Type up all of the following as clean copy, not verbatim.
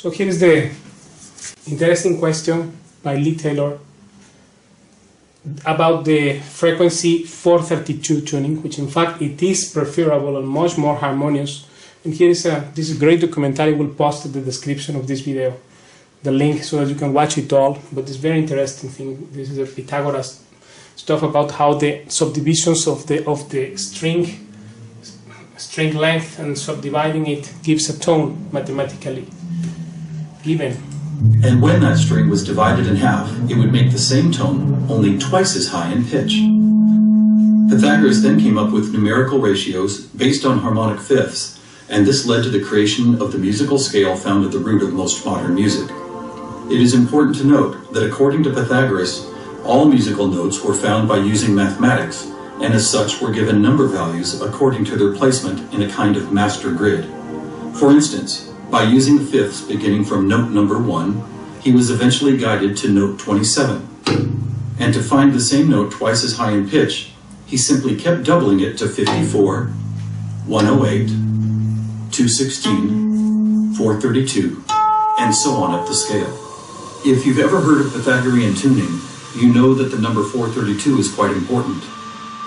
So here is the interesting question by Lee Taylor about the frequency 432 tuning, which in fact it is preferable and much more harmonious. And here is this is a great documentary. We'll post in the description of this video the link so that you can watch it all. But this very interesting thing, this is a Pythagoras stuff about how the subdivisions of the string length and subdividing it gives a tone mathematically given. And when that string was divided in half, it would make the same tone, only twice as high in pitch. Pythagoras then came up with numerical ratios based on harmonic fifths, and this led to the creation of the musical scale found at the root of most modern music. It is important to note that according to Pythagoras, all musical notes were found by using mathematics, and as such were given number values according to their placement in a kind of master grid. For instance, by using fifths beginning from note number 1, he was eventually guided to note 27. And to find the same note twice as high in pitch, he simply kept doubling it to 54, 108, 216, 432, and so on up the scale. If you've ever heard of Pythagorean tuning, you know that the number 432 is quite important.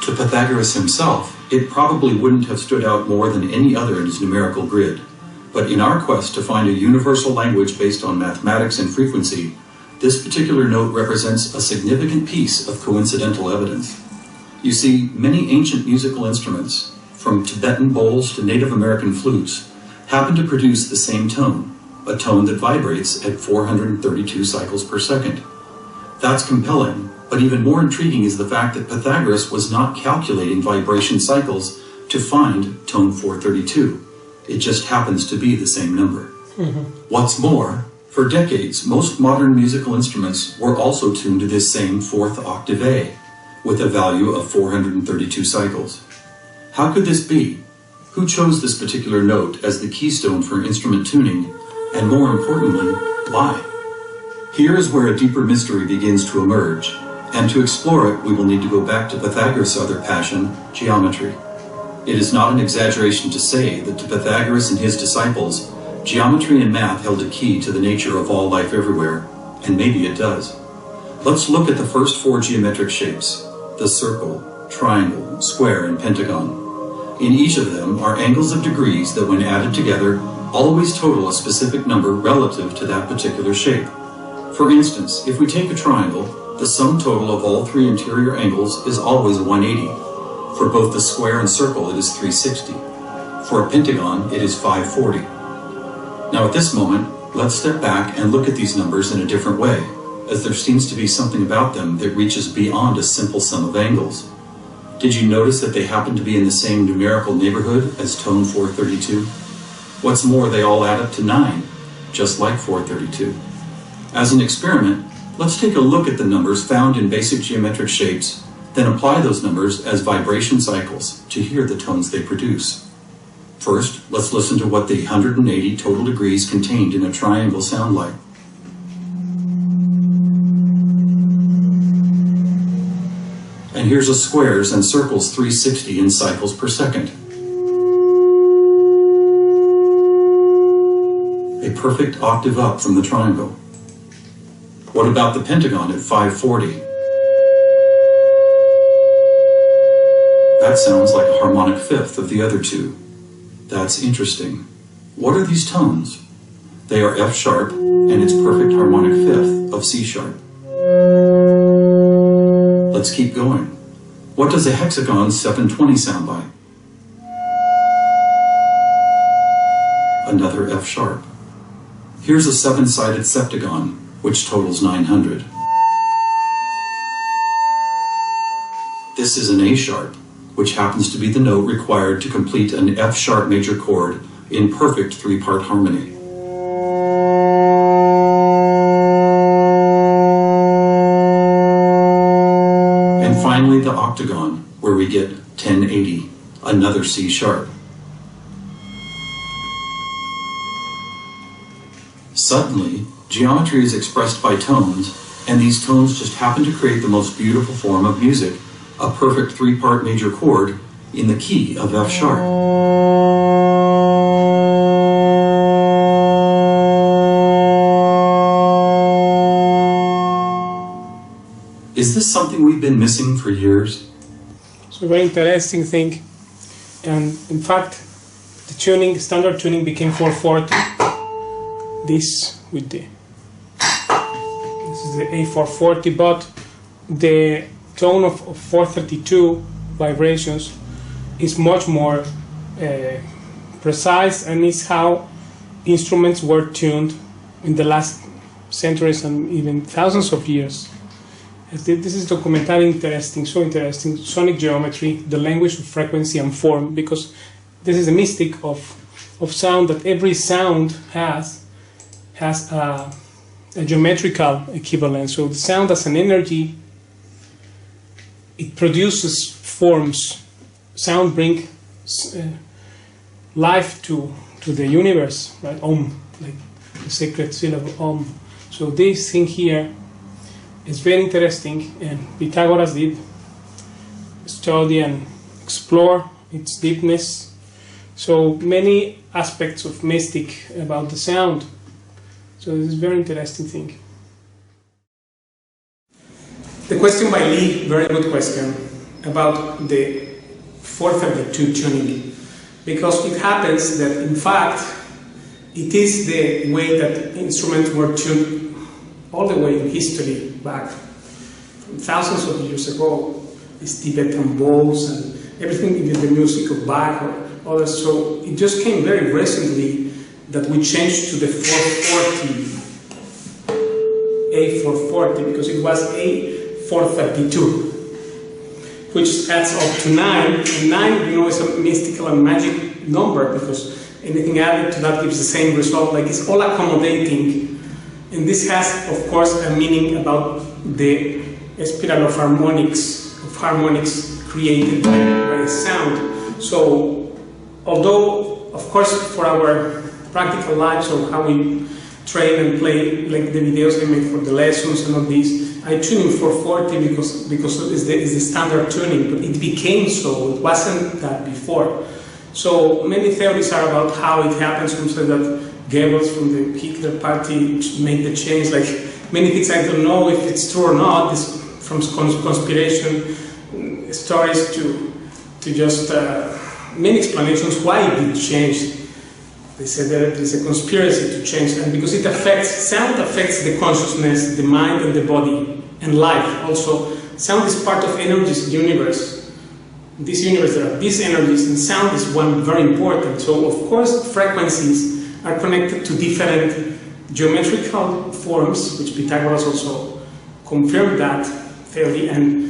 To Pythagoras himself, it probably wouldn't have stood out more than any other in his numerical grid. But in our quest to find a universal language based on mathematics and frequency, this particular note represents a significant piece of coincidental evidence. You see, many ancient musical instruments, from Tibetan bowls to Native American flutes, happen to produce the same tone, a tone that vibrates at 432 cycles per second. That's compelling, but even more intriguing is the fact that Pythagoras was not calculating vibration cycles to find tone 432. It just happens to be the same number. What's more, for decades, most modern musical instruments were also tuned to this same fourth octave A, with a value of 432 cycles. How could this be? Who chose this particular note as the keystone for instrument tuning? And more importantly, why? Here is where a deeper mystery begins to emerge, and to explore it, we will need to go back to Pythagoras' other passion, geometry. It is not an exaggeration to say that to Pythagoras and his disciples, geometry and math held a key to the nature of all life everywhere, and maybe it does. Let's look at the first 4 geometric shapes, the circle, triangle, square, and pentagon. In each of them are angles of degrees that when added together, always total a specific number relative to that particular shape. For instance, if we take a triangle, the sum total of all 3 interior angles is always 180. For both the square and circle, it is 360. For a pentagon, it is 540. Now at this moment, let's step back and look at these numbers in a different way, as there seems to be something about them that reaches beyond a simple sum of angles. Did you notice that they happen to be in the same numerical neighborhood as tone 432? What's more, they all add up to 9, just like 432. As an experiment, let's take a look at the numbers found in basic geometric shapes, then apply those numbers as vibration cycles to hear the tones they produce. First, let's listen to what the 180 total degrees contained in a triangle sound like. And here's a squares and circles 360 in cycles per second. A perfect octave up from the triangle. What about the pentagon at 540? That sounds like a harmonic fifth of the other 2. That's interesting. What are these tones? They are F sharp and its perfect harmonic fifth of C sharp. Let's keep going. What does a hexagon 720 sound like? Another F sharp. Here's a 7-sided septagon, which totals 900. This is an A sharp, which happens to be the note required to complete an F sharp major chord in perfect 3-part harmony. And finally the octagon, where we get 1080, another C sharp. Suddenly, geometry is expressed by tones, and these tones just happen to create the most beautiful form of music, a perfect 3-part major chord in the key of F sharp. Is this something we've been missing for years? So very interesting thing. And in fact, the tuning, standard tuning became 440. This with this is the A440, but the tone of 432 vibrations is much more precise, and is how instruments were tuned in the last centuries and even thousands of years. This is documentary interesting, so interesting. Sonic geometry, the language of frequency and form, because this is a mystic of sound, that every sound has a geometrical equivalent. So the sound as an energy, it produces forms. Sound brings life to the universe, right? Om, like the sacred syllable Om. So this thing here is very interesting, and Pythagoras did study and explore its deepness. So many aspects of mystic about the sound. So this is a very interesting thing. The question by Lee, very good question, about the 432 tuning. Because it happens that, in fact, it is the way that instruments were tuned all the way in history, back from thousands of years ago. These Tibetan bowls and everything, even the music of Bach or others. So it just came very recently that we changed to the 440, A440, because it was A432, which adds up to 9. And 9, you know, is a mystical and magic number, because anything added to that gives the same result. Like, it's all accommodating. And this has, of course, a meaning about the spiral of harmonics created by sound. So, although, of course, for our practical lives, or how we train and play, like the videos I made for the lessons and all these, I tune in 440 because it's the standard tuning, but it became so. It wasn't that before. So many theories are about how it happens. Some say that Goebbels from the Hitler Party made the change. Like, many things I don't know if it's true or not. This, from conspiration stories to just many explanations why it did change. They said that there's a conspiracy to change, and because it affects, sound affects the consciousness, the mind and the body, and life also. Sound is part of energies universe. In this universe there are these energies, and sound is one very important. So of course frequencies are connected to different geometrical forms, which Pythagoras also confirmed that theory, and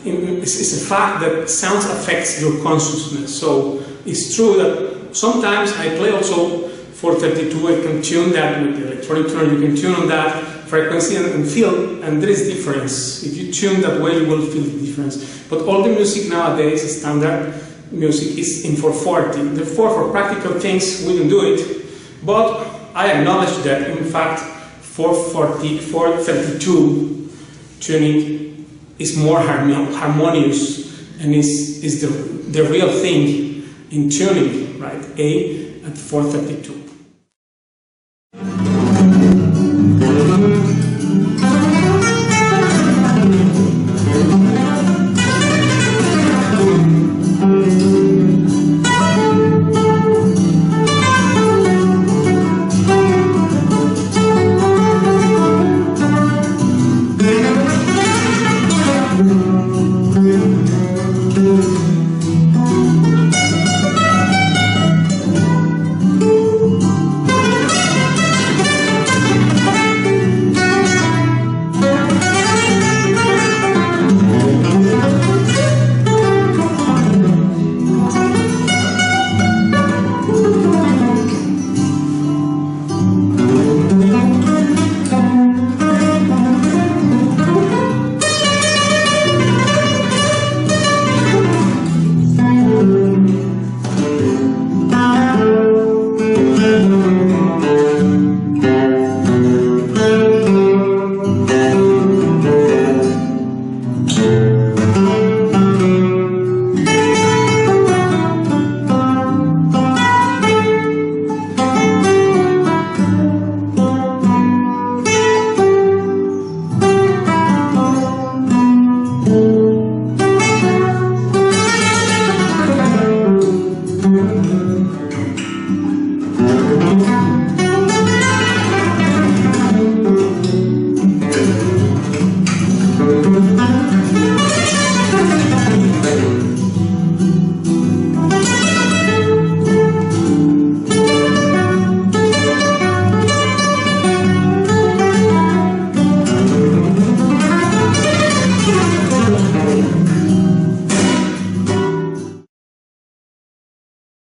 it's a fact that sound affects your consciousness. So it's true that sometimes I play also 432, I can tune that with the electronic tuner, you can tune on that frequency and feel, and there is difference. If you tune that way, you will feel the difference. But all the music nowadays, standard music, is in 440. Therefore, for practical things, we don't do it. But I acknowledge that, in fact, 432 tuning is more harmonious, and is the real thing in tuning, right? A at 432.